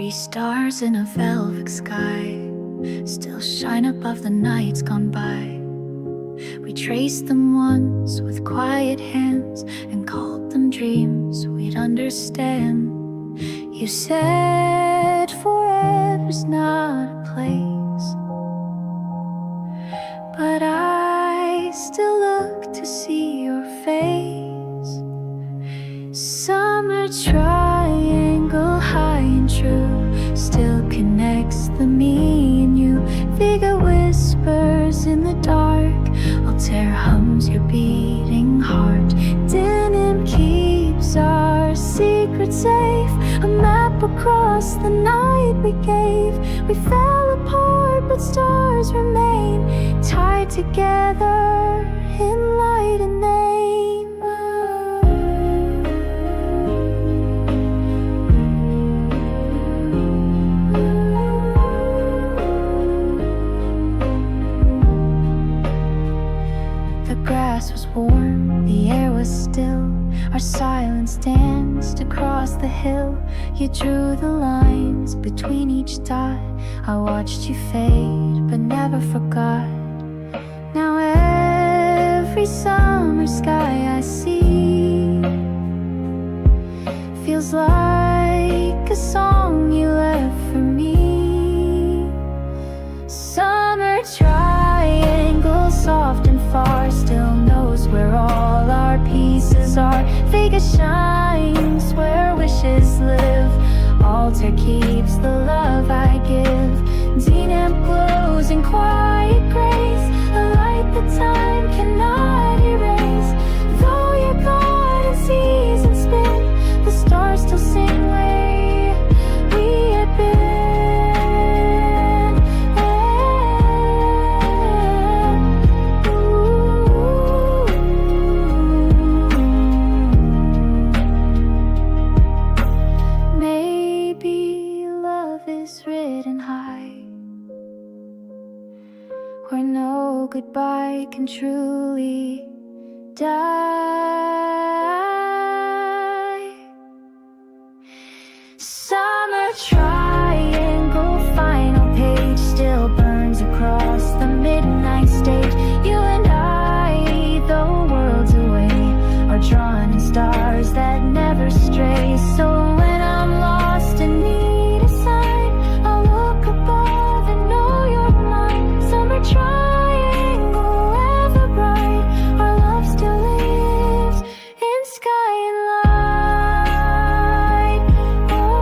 Three stars in a velvet sky still shine above the nights gone by. We traced them once with quiet hands and called them dreams we'd understand. You said forever's not a place, but I still look to see your face. Summer triangle, high and true, still connects the me and you. Figure whispers in the dark, Altair hums your beating heart. Denim keeps our secret safe, a map across the night we gave. We fell apart but stars remain, tied together in light and name. The grass was warm, the air was still, our silence danced across the hill. You drew the lines between each dot, I watched you fade but never forgot. Now every summer sky I see feels like a song you left for me. Summer triangle, soft and far, still knows where all our pieces are. Vega shines where wishes live, Altair keeps the love I give. Denham glows in quiet grace, a light that time cannot erase. Though you're gone and seasons spin, the stars still sing where we had been. Maybe love is written high, where no goodbye can truly die. Summer triangle, final page still burns across the midnight stage. You and I, though worlds away, are drawn in stars that never stray. So when I'm lost and need a sign, I'll look above and know you're mine. Summer triangle, ever bright, our love still lives in sky and light. Oh,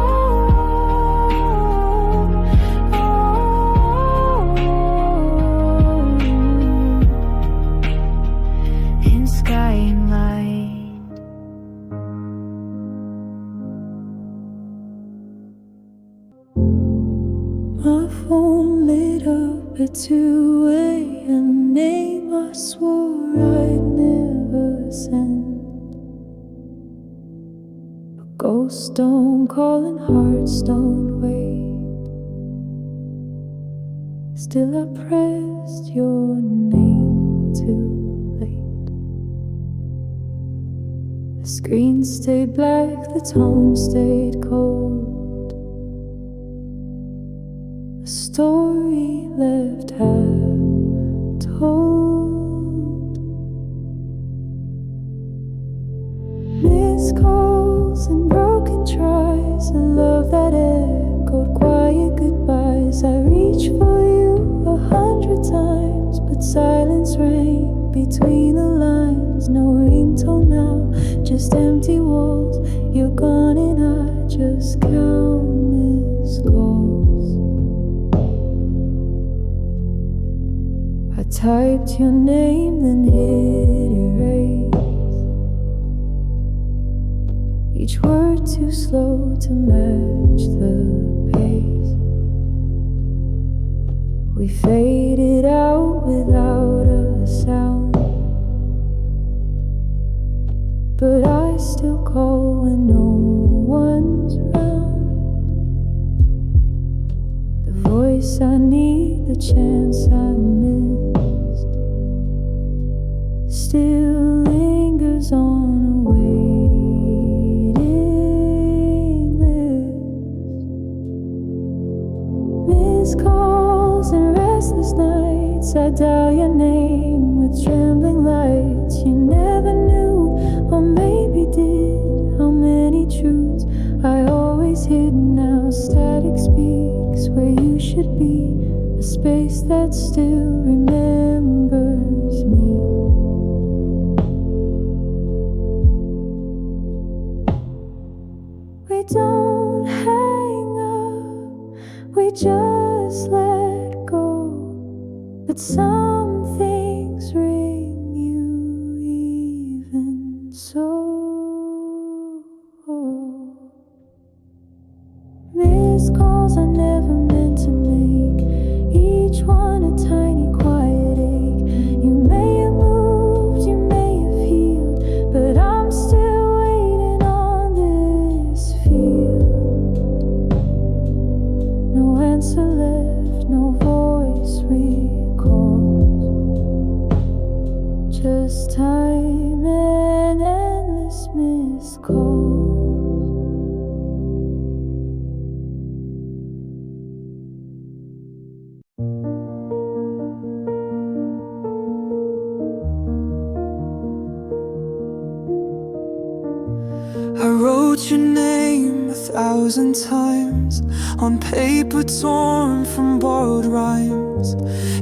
in sky and light. My phone lit up at 2 a.m. Name I swore I'd never send. A ghost don't call and hearts don't wait. Still I pressed your name too late. The screen stayed black, the tone stayed cold. A story left half told. Missed calls and broken tries, a love that echoed quiet goodbyes. I reached for you 100 times, but silence rang between the lines. No ringtone now, just empty walls. You're gone and I just count missed calls. I typed your name, then hit erase. Each word too slow to match the pace. We faded out without a sound, but I still call when no one's around. The voice I need, the chance I missed, still lingers on a waiting list. Missed calls and restless nights, I dial your name with trembling lights. You never knew, or maybe did, how many truths I always hid. Now static speaks where you should be, a space that still remembers me. We don't hang up, we just let go. But some things ring you even so. Missed calls I never meant to make, each one a tiny quiet ache. You may have moved, you may have healed, but I'm still waiting on this field. No answer left, no voice recalls, just time and endless missed calls. I wrote your name 1,000 times on paper torn from borrowed rhymes.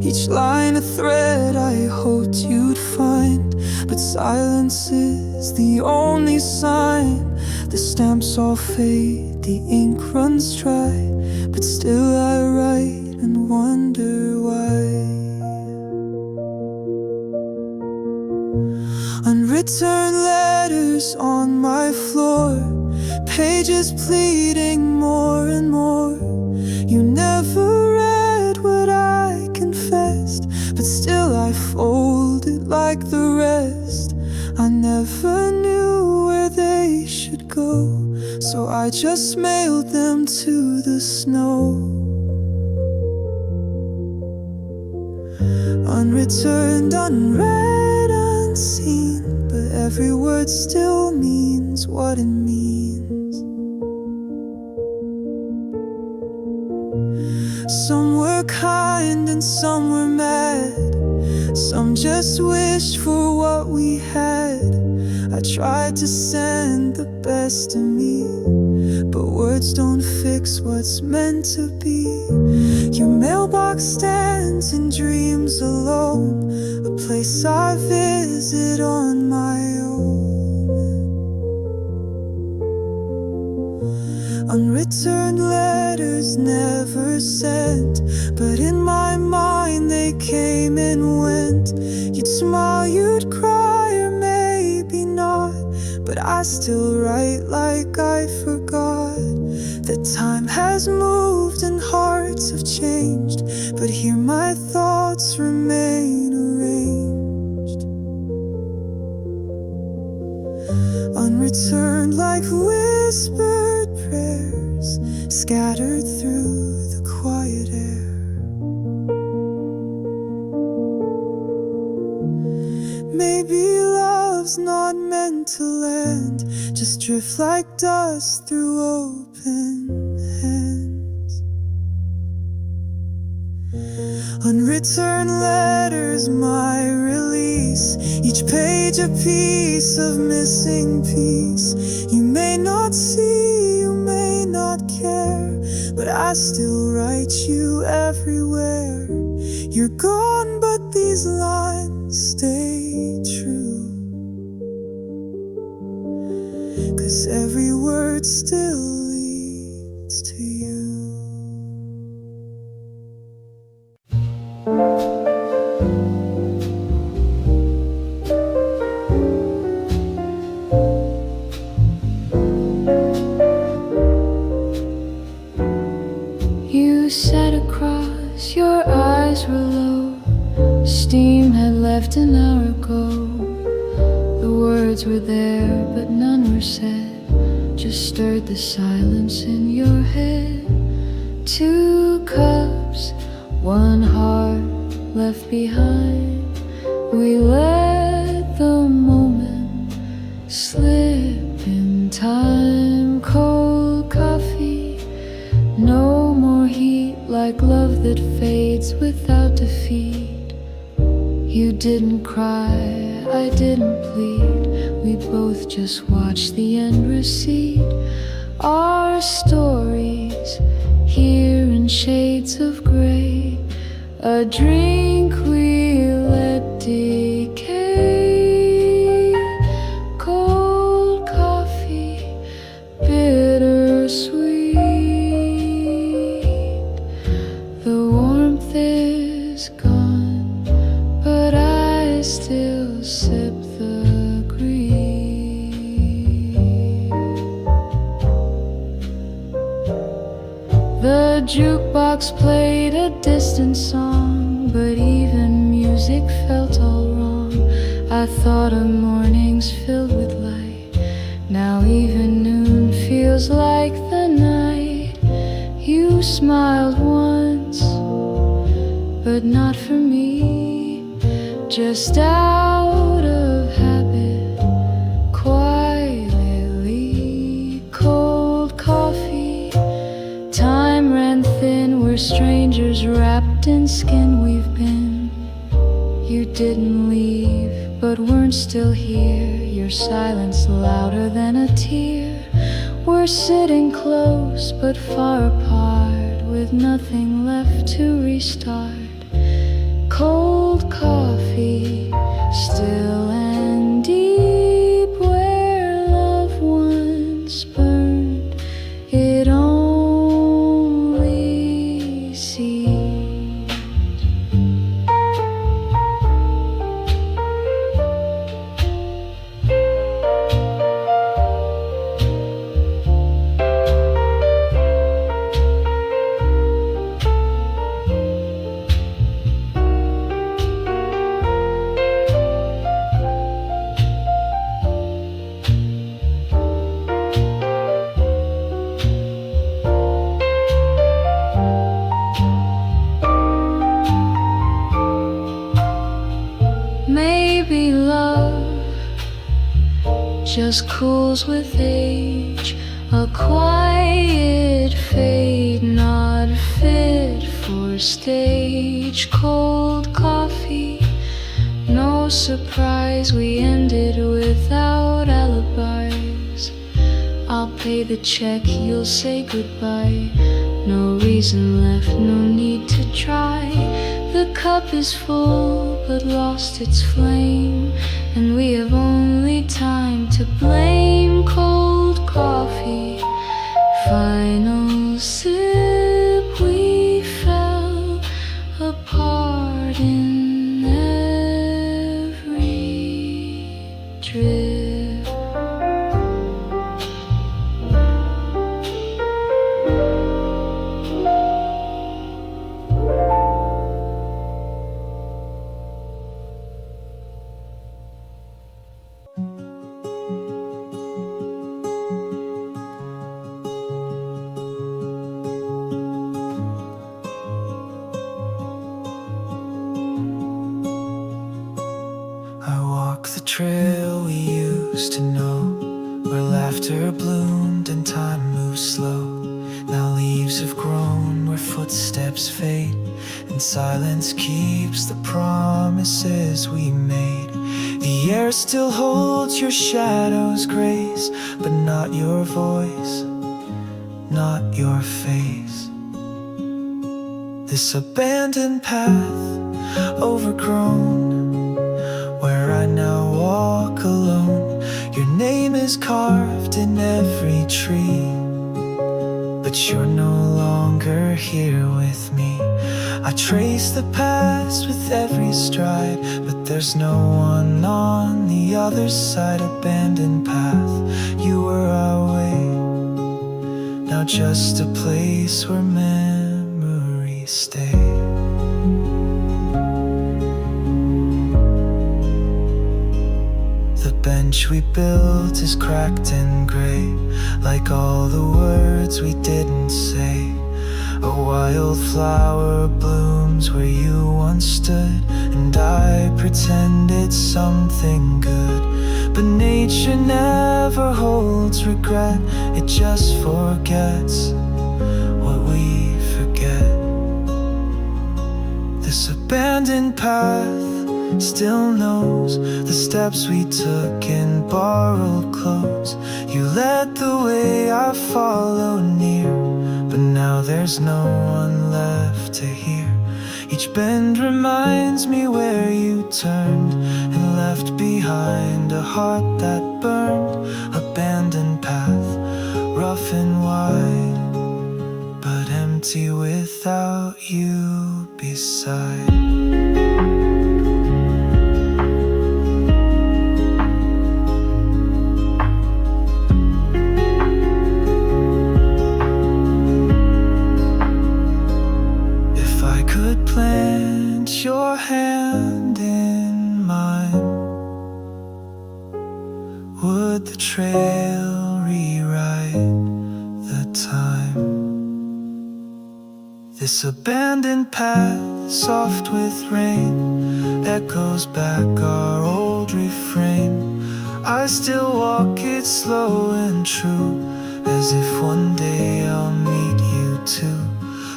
Each line a thread I hoped you'd find, but silence is the only sign. The stamps all fade, the ink runs dry, but still I write and wonder why. Unreturned letters on my floor, pages pleading more and more. You never read what I confessed, but still I folded like the rest. I never knew where they should go, so I just mailed them to the snow. Unreturned, unread, unseen, but every word still means what it means. Some were kind and some were mad, some just wished for what we had. I tried to send the best of me, but words don't fix what's meant to be. Your mailbox stands in dreams alone, a place I visit on my own. Unreturned letters never sent, but in my mind they came and went. You'd smile, you'd cry, or maybe not, but I still write like I forgot. That time has moved and hearts have changed, but here my thoughts remain arranged. Unreturned like whispered prayers, scattered through the quiet air. Maybe love's not meant to land, just drift like dust through open hands. Unreturned letters, my release, each page a piece of missing piece. You may not see, you may not care, but I still write you everywhere. You're gone, but these lines stay true, 'cause every word still leads to you. You sat across, your eyes were low, steam had left an hour ago. The words were there, but none were said, just stirred the silence in your head. 2 cups, 1 heart left behind. We let the moment slip in time. Cold coffee, no more heat like like love that fades without defeat. You didn't cry, I didn't plead. We both just watched the end recede. Our stories here in shades of gray, a drink we let decay. Cold coffee, bittersweet. The warmth is gone, but I still sip the green. The jukebox played a distant song, but even music felt all wrong. I thought of mornings filled with light. Now even noon feels like the night. You smiled once, but not for me. Just out of habit, quietly. Cold coffee. Time ran thin, we're strangers wrapped in skin we've been. You didn't leave, but weren't still here. Your silence louder than a tear. We're sitting close but far apart, with nothing left to restart. Cold coffee, still and deep, where love once burned. It only seemed. Maybe love just cools with age, a quiet fade, not fit for stage. Cold coffee, no surprise, we ended without alibis. I'll pay the check, you'll say goodbye. No reason left, no need to try. The cup is full, but lost its flame, and we have only time to blame. Cold coffee, final sip, we fell apart in every drift. Trail we used to know, where laughter bloomed and time moved slow. Now leaves have grown where footsteps fade, and silence keeps the promises we made. The air still holds your shadow's grace, but not your voice, not your face. This abandoned path, overgrown, where I now walk alone. Your name is carved in every tree, but you're no longer here with me. I trace the past with every stride, but there's no one on the other side. Abandoned path, you were our way, now just a place where memories stay. The bench we built is cracked and gray, like all the words we didn't say. A wildflower blooms where you once stood, and I pretended something good. But nature never holds regret, it just forgets what we forget. abandoned path still knows the steps we took in borrowed clothes. You led the way, I followed near, but now there's no one left to hear. Each bend reminds me where you turned and left behind a heart that burned. Abandoned path, rough and wide, but empty without you beside. Plant your hand in mine. Would the trail rewrite the time? This abandoned path, soft with rain, echoes back our old refrain. I still walk it slow and true, as if one day I'll meet you too.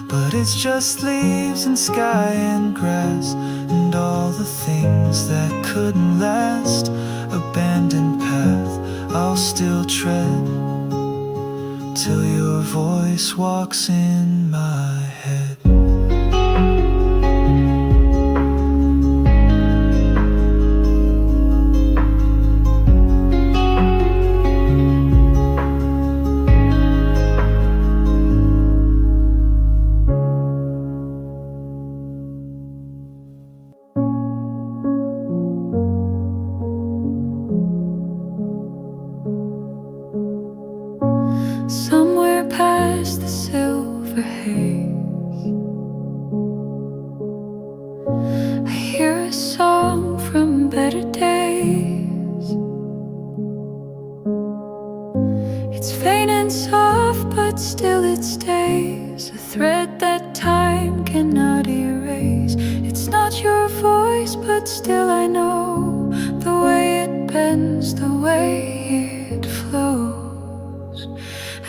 But it's just leaves and sky and grass, and all the things that couldn't last. Abandoned path, I'll still tread, till your voice walks in my head. Somewhere past the silver haze, I hear a song from better days. It's faint and soft, but still it stays, a thread that time cannot erase. It's not your voice, but still I know the way it bends, the way it flows.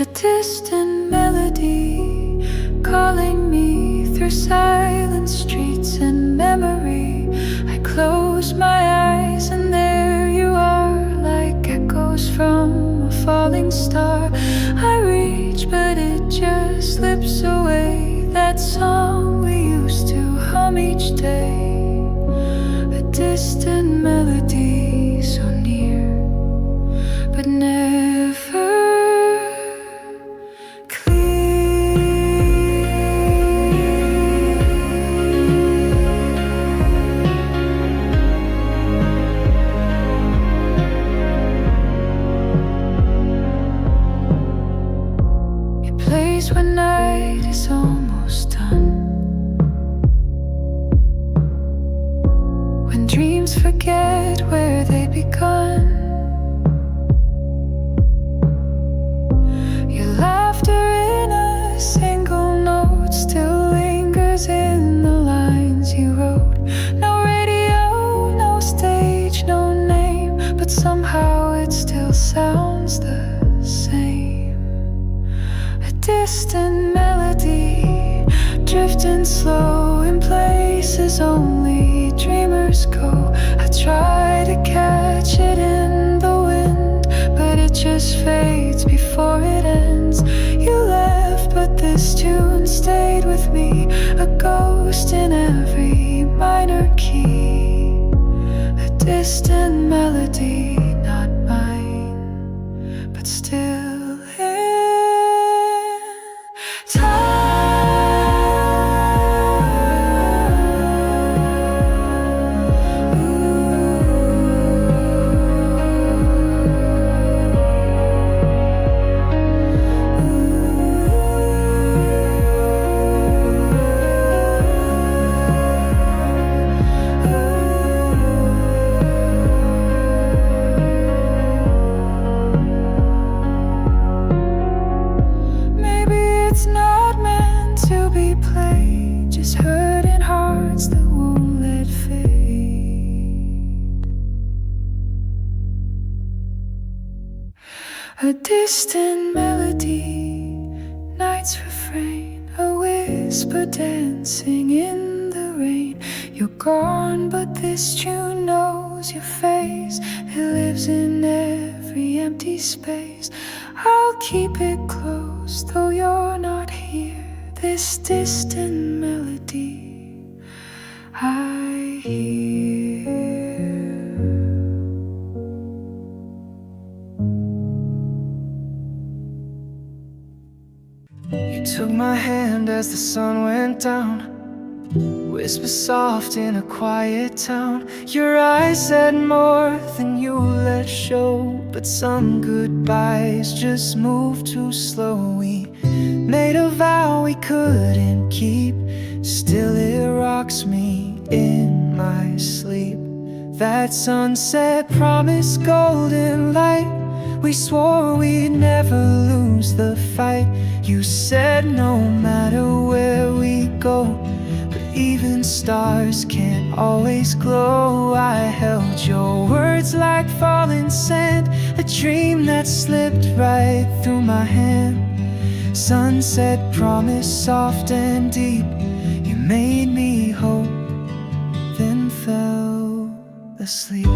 A distant melody calling me through silent streets and memory. I close my eyes and there you are, like echoes from a falling star. I reach but it just slips away, that song we used to hum each day. A distant melody so near, but never when night is almost done, when dreams forget where they begun. Your laughter in a single note still lingers in the lines you wrote. No radio, no stage, no name, but somehow it still sounds the same. Distant melody, drifting slow in places only dreamers go. I try to catch it in the wind, but it just fades before it ends. You left, but this tune stayed with me, a ghost in every minor key. A distant melody, not mine, but still a distant melody, night's refrain, a whisper dancing in the rain. Your gone, but this tune knows your face. It lives in every empty space. I'll keep it close, though you're not here. This distant melody I hear. You took my hand as the sun went down, whisper soft in a quiet town. Your eyes said more than you let show, but some goodbyes just moved too slow. We made a vow we couldn't keep, still it rocks me in my sleep. That sunset promised golden light. We swore we'd never lose the fight. You said no matter where we go, but even stars can't always glow. I held your words like falling sand, a dream that slipped right through my hand. Sunset promise soft and deep. You made me hope, then fell asleep.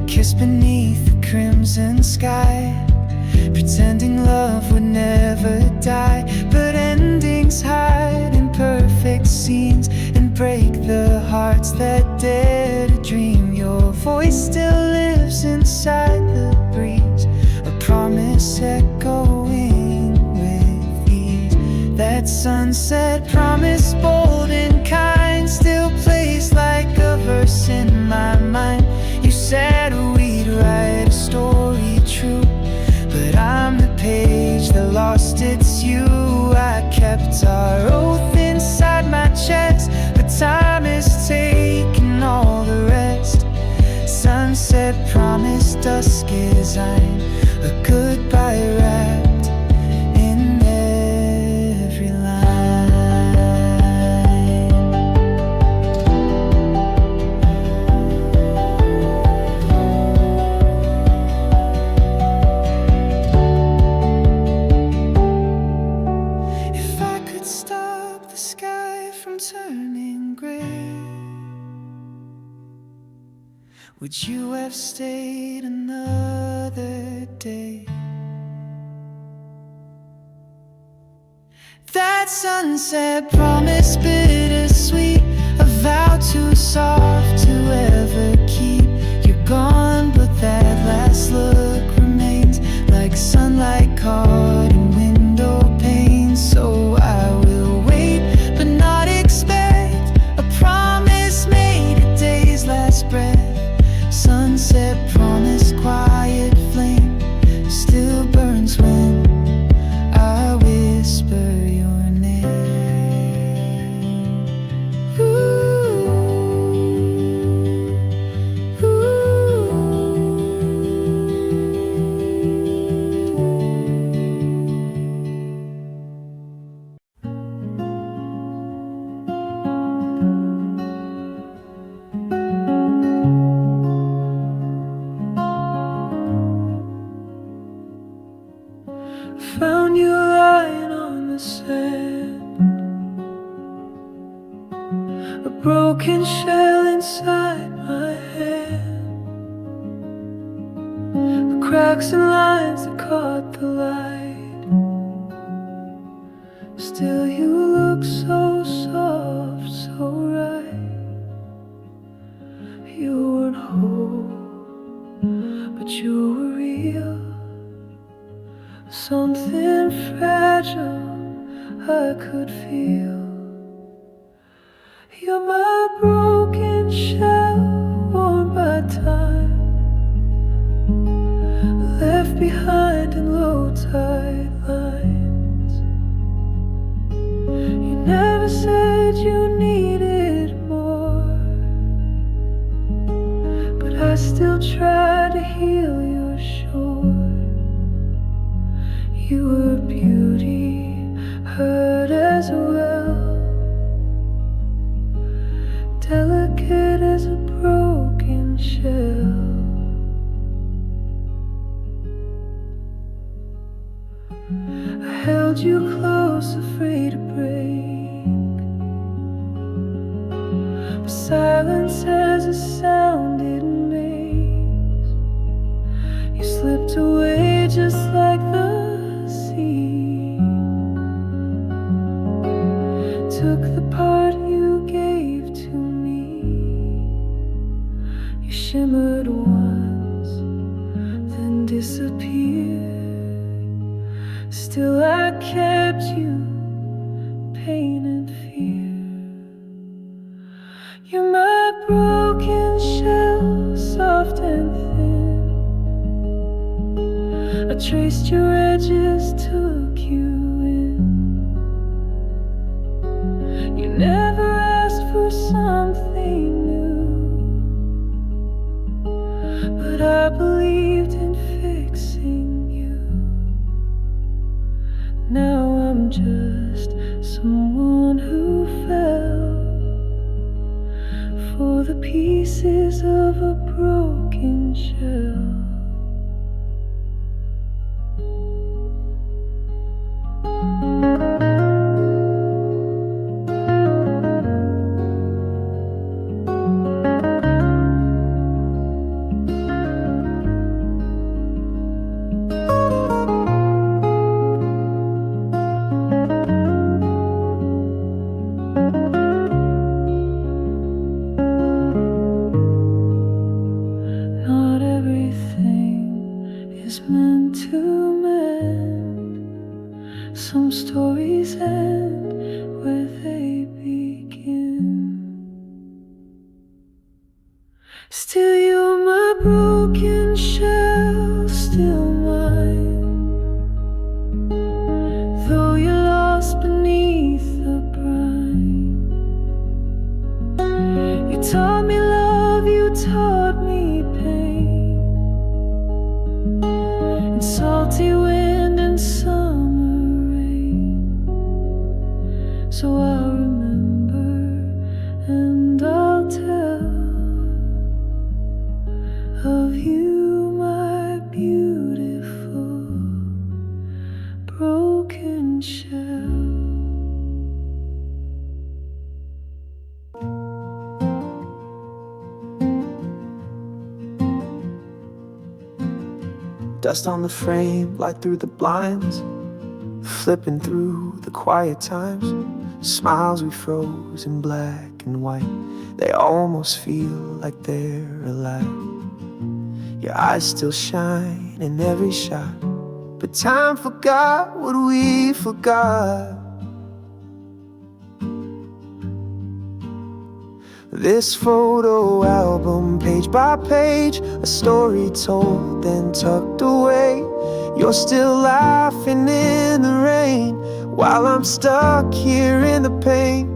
Kissed beneath the crimson sky, pretending love would never die. But endings hide imperfect scenes and break the hearts that dare to dream. Your voice still lives inside the breeze, a promise echoing with ease. That sunset promise bold and kind still plays like a verse in my mind. You said we'd write a story true, but I'm the page that lost its you. I kept our oath inside my chest, but time has taken all the rest. Sunset promise, dusk is I'm a goodbye wrapped in every line. If I could stop the sky from turning gray, would you have stayed another day? That sunset promise bittersweet, a vow too soft to ever keep. You're gone, but that last look remains like sunlight caught in window panes. So I will wait, but not expect a promise made a day's last breath. Sunset promise, quiet flame still burns when I whisper your name. Ooh, ooh. Found you lying on the sand, a broken shell inside my hand, the cracks and lines that caught the light. Still you look so soft, so right. You weren't whole, but you were real. Something fragile I could feel. You're my broken shell, worn by time, left behind in low tide lines. You never said you needed more, but I still try to heal your shore. You were beauty, hurt as well, delicate as a broken shell. I held you close, afraid to break. But silence has a sound it makes. You slipped away just like the sea. Took the part you gave to me. You shimmered once, then disappeared. Still I kept you, pain and fear. You're my broken shell, soft and thin. I traced your edges, took you in. You never asked for something new, but I believed in fixing you. Now I'm just someone who fell for the pieces of a broken shell. Some stories end where they begin. Still you're my broken shell, still mine. Though you're lost beneath the brine. You taught me love, you taught me pain. And salty wind and summer. So I'll remember and I'll tell of you, my beautiful broken shell. Dust on the frame, light through the blinds, flipping through the quiet times. Smiles we froze in black and white, they almost feel like they're alive. Your eyes still shine in every shot, but time forgot what we forgot. This photo album, page by page, a story told then tucked away. You're still laughing in the rain while I'm stuck here in the pain.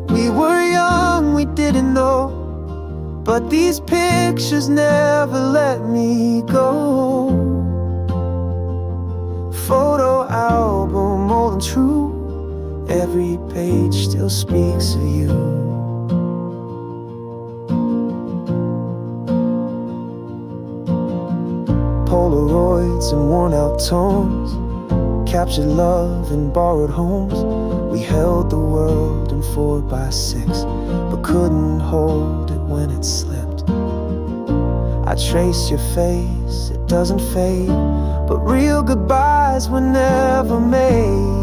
We were young, we didn't know, but these pictures never let me go. Photo album, old and true, every page still speaks of you. Polaroids and worn out tones, captured love in borrowed homes. We held the world in 4x6, but couldn't hold it when it slipped. I trace your face, it doesn't fade, but real goodbyes were never made.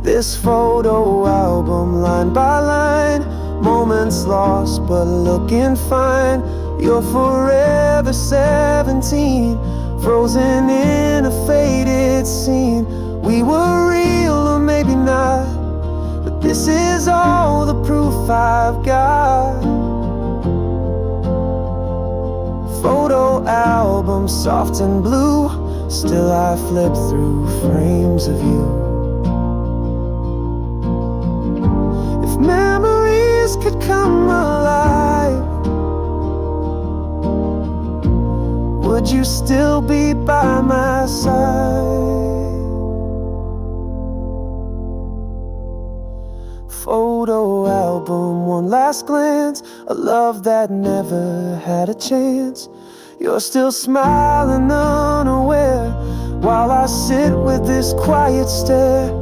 This photo album, line by line, moments lost but looking fine. You're forever 17, frozen in a faded scene. We were real or maybe not, but this is all the proof I've got. Photo album, soft and blue, still I flip through frames of you. If memories could come alive, would you still be by my side? photo album, one last glance, a love that never had a chance. You're still smiling unaware, while I sit with this quiet stare.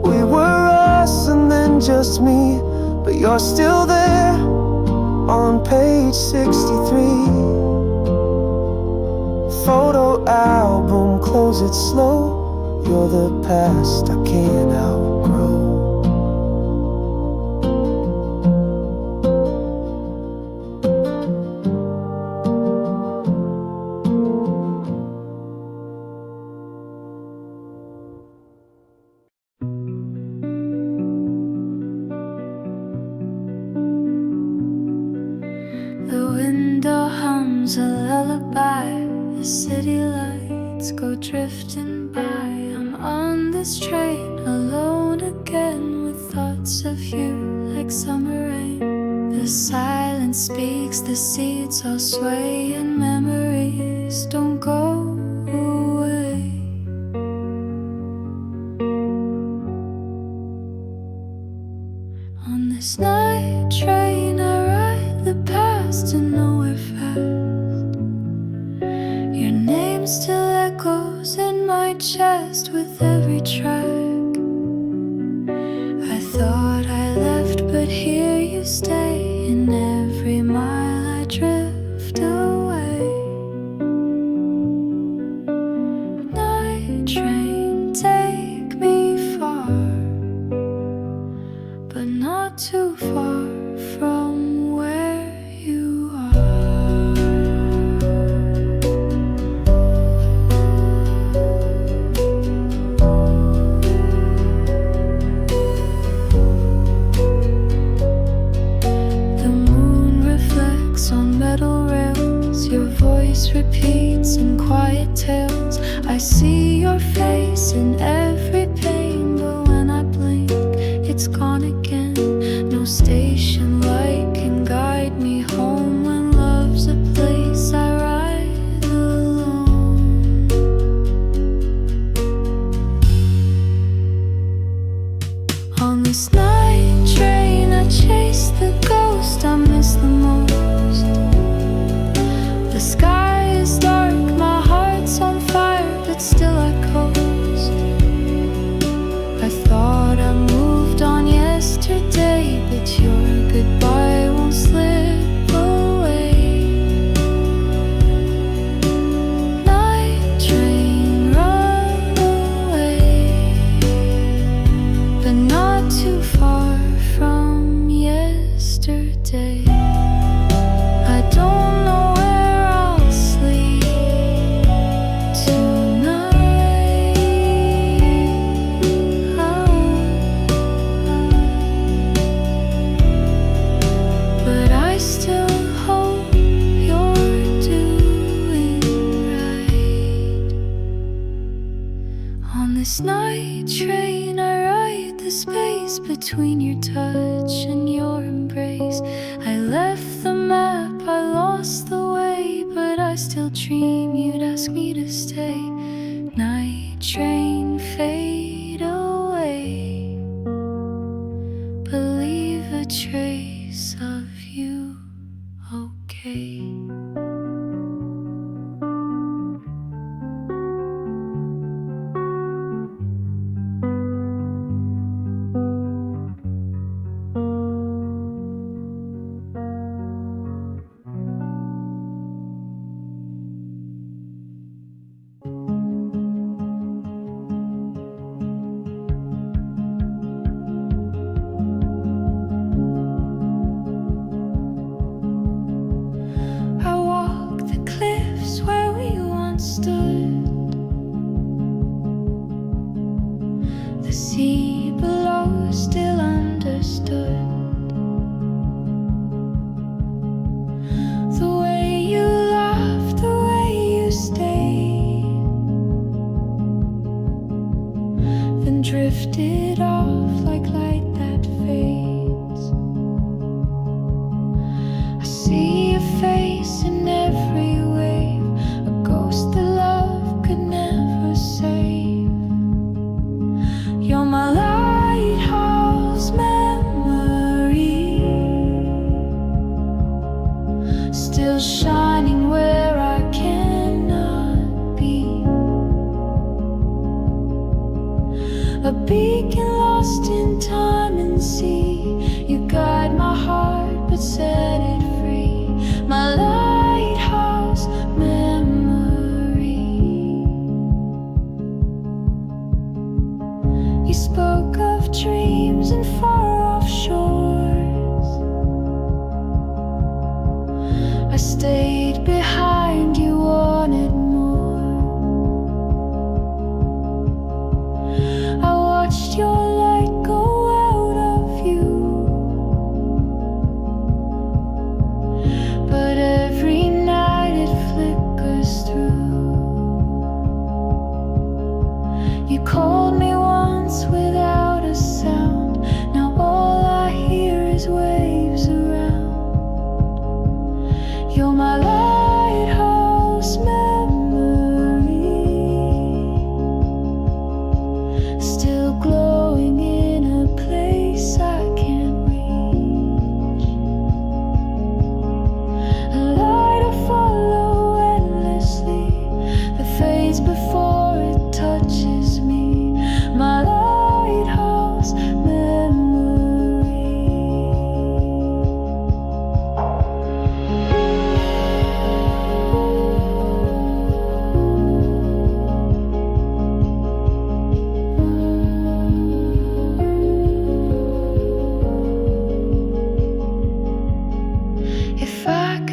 We were us and then just me, but you're still there on page 63. Photo album, close it slow. You're the past I can't outgrow. The window hums a lullaby, the city lights go drifting by. I'm on this train alone again, with thoughts of you like summer rain. The silence speaks, the seats all sway, and memories don't go away. On this night train I ride the past to nowhere fast. Your name still echoes in my chest with every track. I thought I left, but here you stay. In every mile I drift away. Night train, take me far, but not too far from where you are. The moon reflects on metal rails, your voice repeats in quiet tales. I see your face in every pain, but when I blink, it's gone again. No station light can guide me home when love's a place I ride alone. On this night train I chase the ghost I miss the most. The sky is dark, my heart's on fire, but still I coast. I thought I moved on yesterday, but your goodbye won't slip away. Night train, run away, but not too far from yesterday. I don't know where I'll sleep tonight. But I still hope you're doing right. On this night train I ride the space between your touch and your embrace. I left the map, I lost the way, but I still dream you'd ask me to stay. Night train, fade away, but leave a trace of you, okay?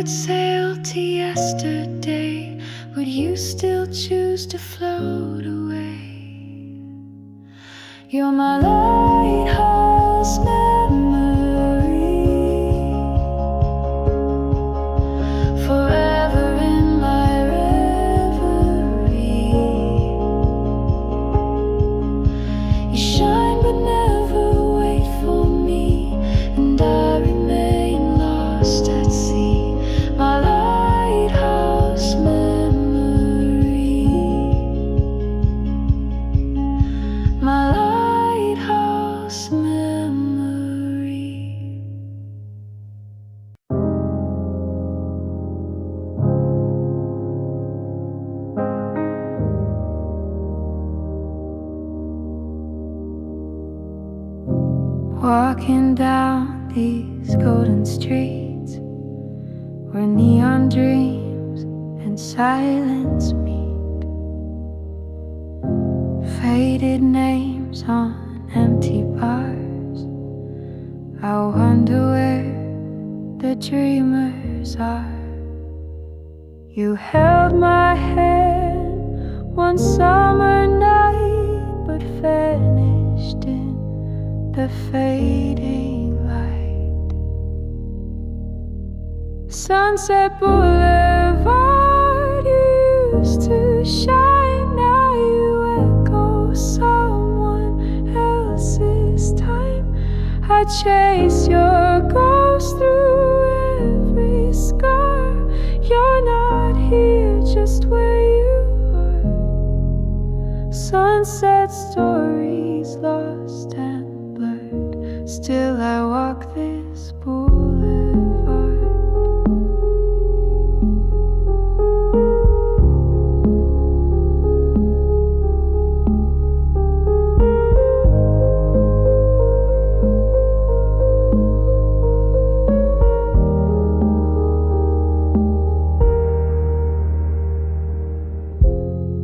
could sail to yesterday, would you still choose to float away? You're my lighthouse memory, forever in my reverie. You shine but never wait for me, and I remain lost at sea. My lighthouse memory, my lighthouse memory. Walking down these golden streets where neon dreams and silence meet, faded names on empty bars. I wonder where the dreamers are. You held my hand one summer night, but vanished in the fading light. Sunset Boulevard, you used to shine, now you echo someone else's time. I chase your ghost through every scar. You're not here, just where you are. Sunset stories lost and blurred, still I walk this boulevard.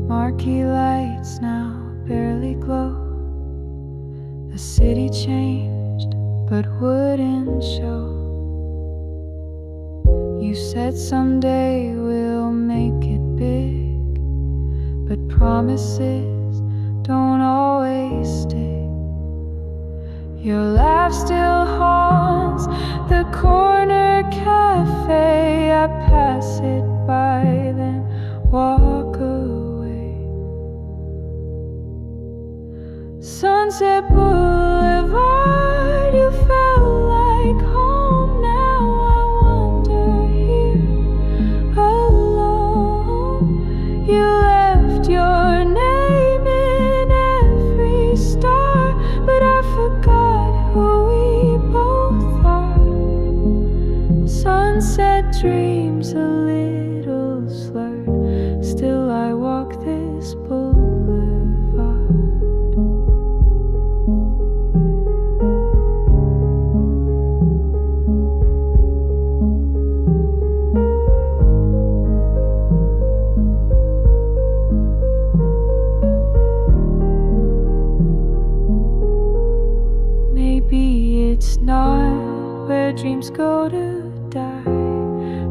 Marquee lights now barely glow. The city changed but wouldn't show. You said someday we'll make it big, but promises don't always stick. Your laugh still haunts the corner cafe. I pass it by, then walk away. Sunset Boulevard, you felt like home. Now I wander here alone. You left your name in every star, but I forgot who we both are. Sunset dreams a little slurred, still I walk this boulevard. Maybe it's not where dreams go to die,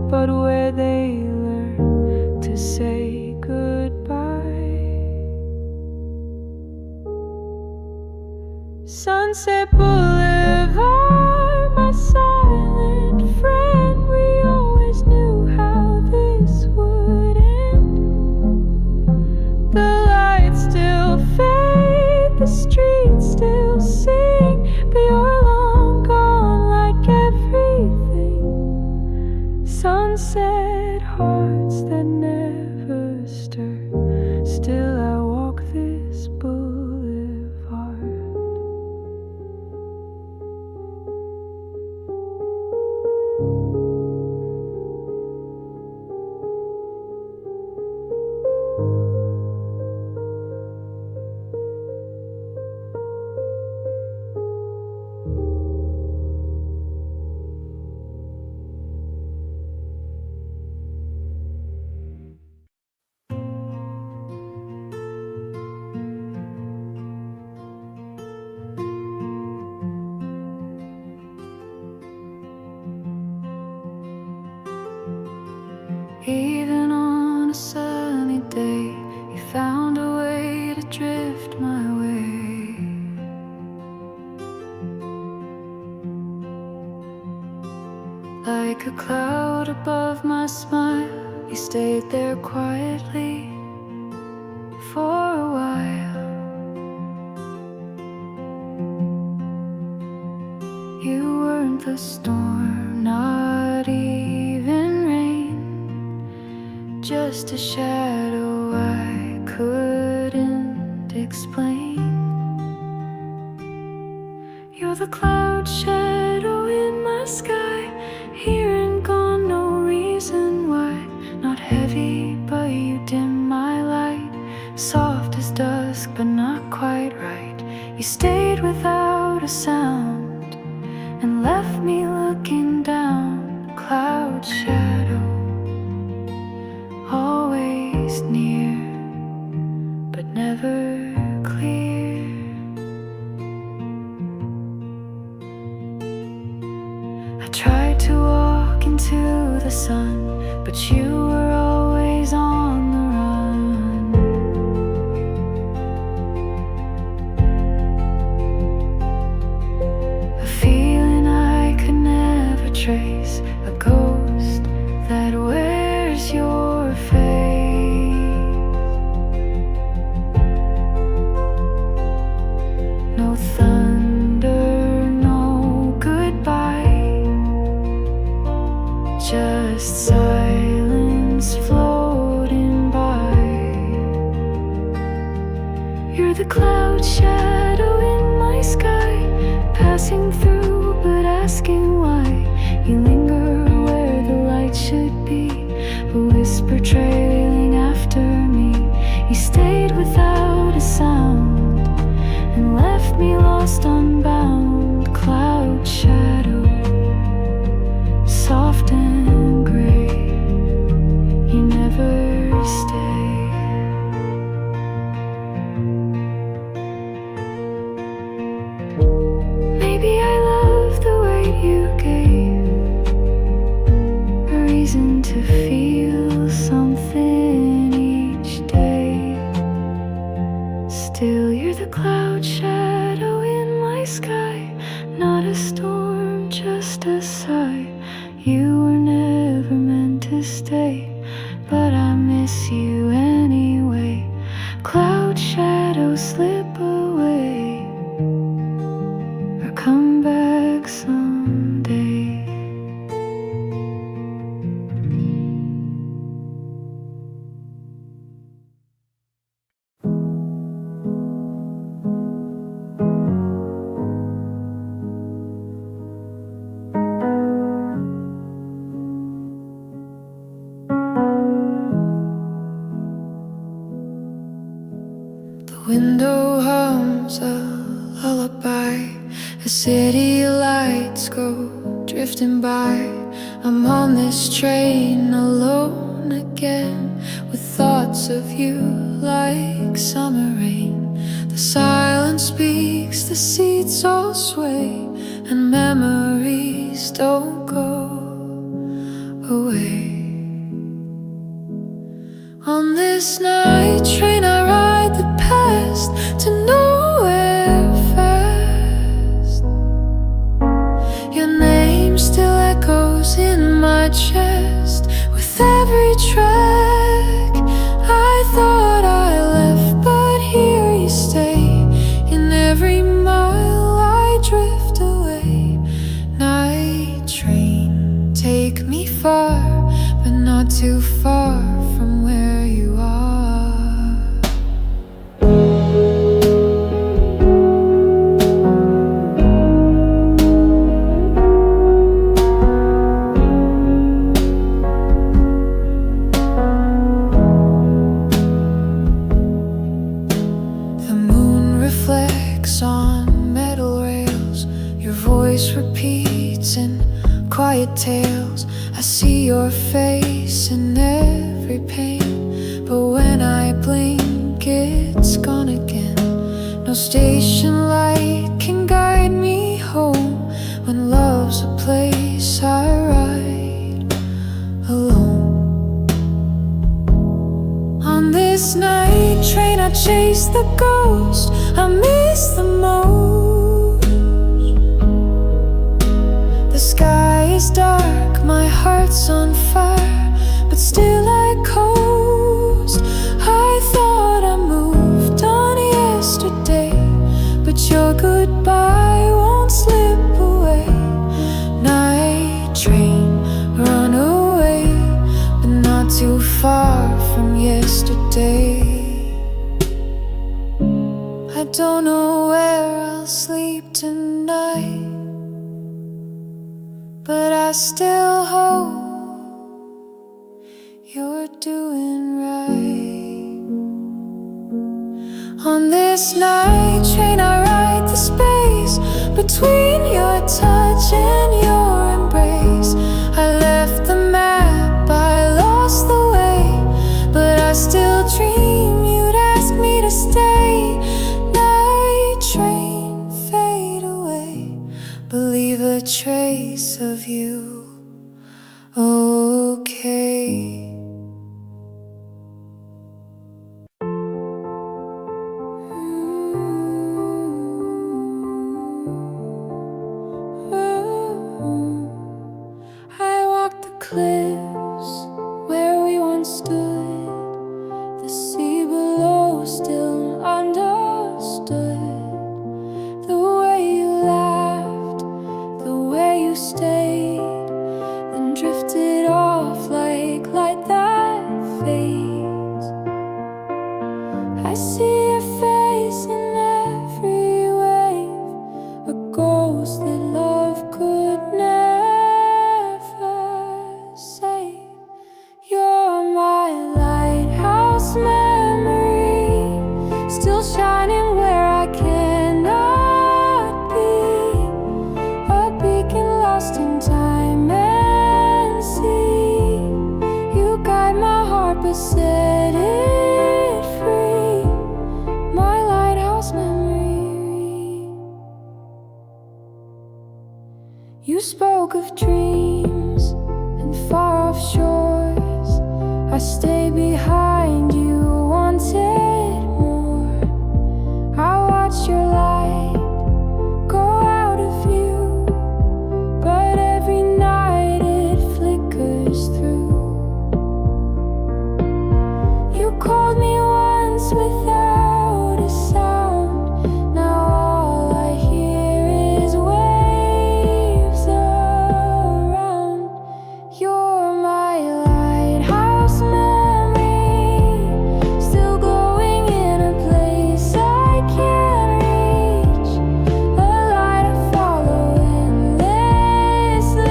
but where they learn to say goodbye. Sunset Boulevard, my silent friend, we always knew how this would end. The lights still fade, the streets still sing, but you're long gone like everything. Sunset hearts that never stir, still I walk this boulevard. Even on a sunny day, you found a way to drift my way. Like a cloud above my smile, you stayed there quietly for a while. You weren't the storm, not even rain, just a shadow I couldn't explain. You're the cloud shadow in my sky, here and gone, no reason why. Not heavy, but you dim my light, soft as dusk, but not quite right. You stayed without a sound and left me looking down. Cloud shadow, always near, but never clear. I tried to walk into the sun, but you were always on the run. A feeling I could never trace, a ghost that wears your face. No thunder, no goodbye, just silence floating by. You're the cloud shadow in my sky, passing through but asking why. You linger where the light should be, a whisper trailing after me. You stayed without a sound and left me lost, unbound. Cloud shadow, soft and gray, you never stay. Maybe I love the weight you gave, a reason to feel something each day. Still, you're the cloud shadow in my sky, not a storm, just a sigh. You were never meant to stay, but I miss you anyway. Cloud shadows slip away or come back someday. Window hums a lullaby as city lights go drifting by. I'm on this train alone again, with thoughts of you like summer rain. The silence speaks, the seats all sway, and memories don't go away. On this night train I ride the past to nowhere fast. Your name still echoes in my chest with every track. I thought I left, but here you stay. In every mile I drift away. Night train, take me far, but not too far from where you are. The moon reflects on metal rails, your voice repeats in quiet tales. I see your face in every pain, but when I blink it's gone again. No station light can guide me home when love's a place I ride alone. chase the ghost I miss the most. The sky is dark, my heart's on fire, but still I coast. I thought I moved on yesterday, but your goodbye won't slip away. Night train, run away, but not too far from yesterday. I don't know where I'll sleep tonight, but I still hope you're doing right. On this night train I ride the space between your touch and your embrace. I left the map, I lost the way, but I still dream you'd ask me to stay. Night train, fade away, but leave a trace of you. Okay. I walked the cliffs where we once stood. The sea below still understood. The way you laughed, the way you stayed, then drifted off like light that fades. I see your face in every wave, a ghost that love could never save. You're my lighthouse memory, still shining where I cannot be. A beacon lost in time and sea. You guide my heart but set it free. My lighthouse memory. You spoke of dreams and far off shores. I stay behind, you wanted more. I watched your light go out of view, but every night it flickers through. You called me once without a sound. Now all I hear is waves around. You're my lighthouse memory, still glowing in a place I can't reach. A light I follow endlessly,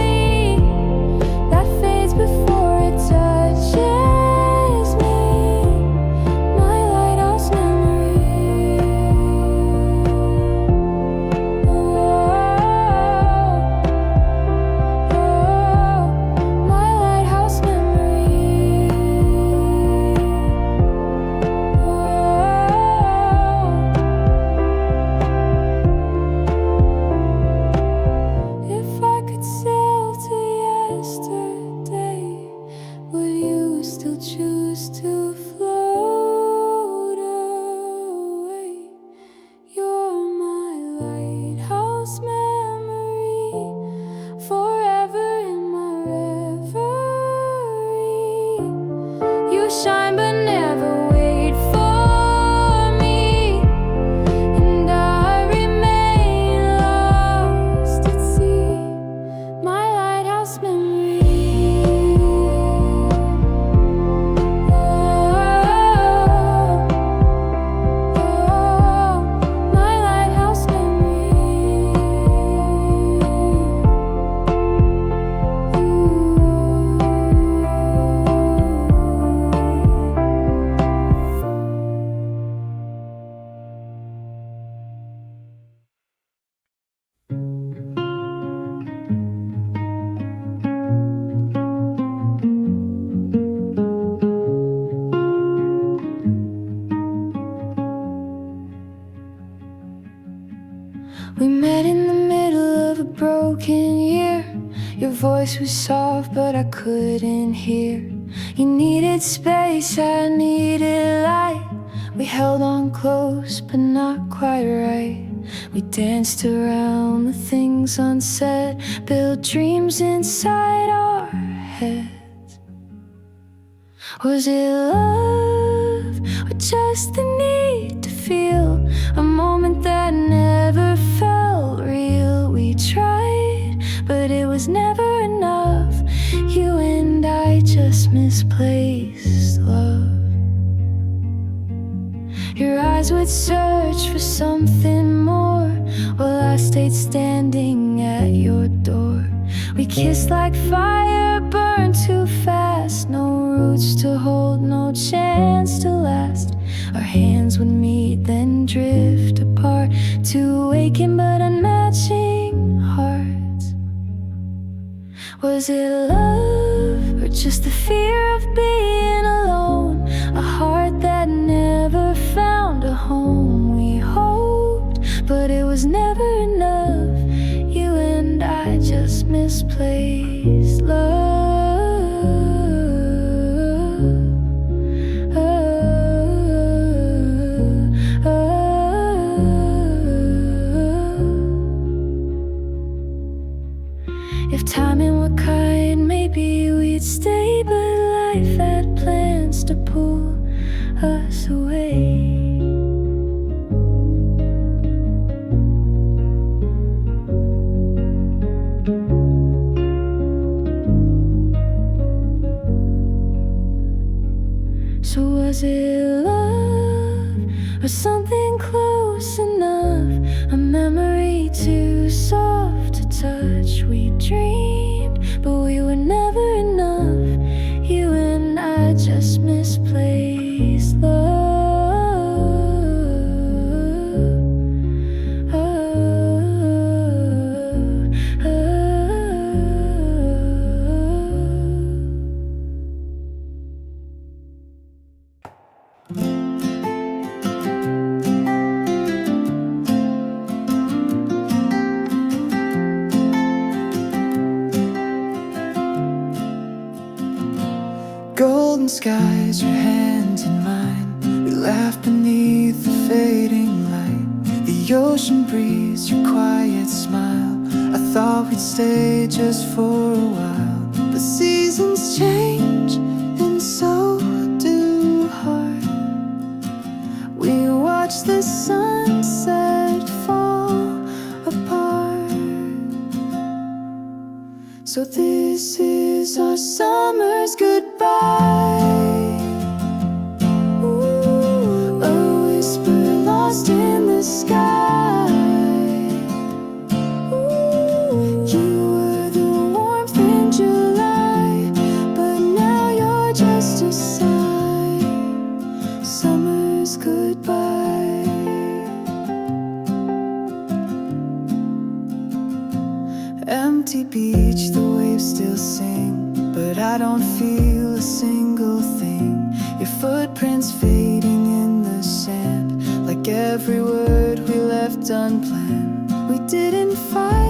that fades before it touches me. My lighthouse memory. Oh, my lighthouse memory. If I could sail to yesterday, would you still choose to float away? You're my lighthouse memory, forever in my reverie. You shine but never wait for me, and I remain lost at sea. My lighthouse memory. Oh, my lighthouse memory. We met in the middle of a broken year. Your voice was soft, but I couldn't hear. You needed space, I needed light. We held on close but not quite right. We danced around the things unsaid, built dreams inside our heads. Was it love or just the need to feel a moment that never felt real? We tried, but it was never enough. You and I just misplaced love. Your eyes would search for something more, while I stayed standing at your door. We kissed like fire, burned too fast. No roots to hold, no chance to last. Our hands would meet, then drift apart. Two aching but unmatching hearts. Was it love or just the fear of being alone? A heart that never found a home. We hoped, but it was never enough. You and I just misplaced love. If timing were kind, maybe we'd stay, but life had plans to pull us away. So was it love or something close enough? A memory too soft to touch. We dreamed, but we were never enough. You and I just misplaced love. Golden skies, your hand in mine. We laugh beneath the fading light. The ocean breeze, your quiet smile. I thought we'd stay just for a while, but seasons change and so do heart. We watch the sunset fall apart. So this is our summer's goodbye. Ooh, a whisper lost in the sky. Ooh, you were the warmth in July, but now you're just a sigh. Summer's goodbye. Empty beach, the waves still sing, but I don't feel a single thing. Your footprints fading in the sand, like every word we left unplanned. We didn't fight,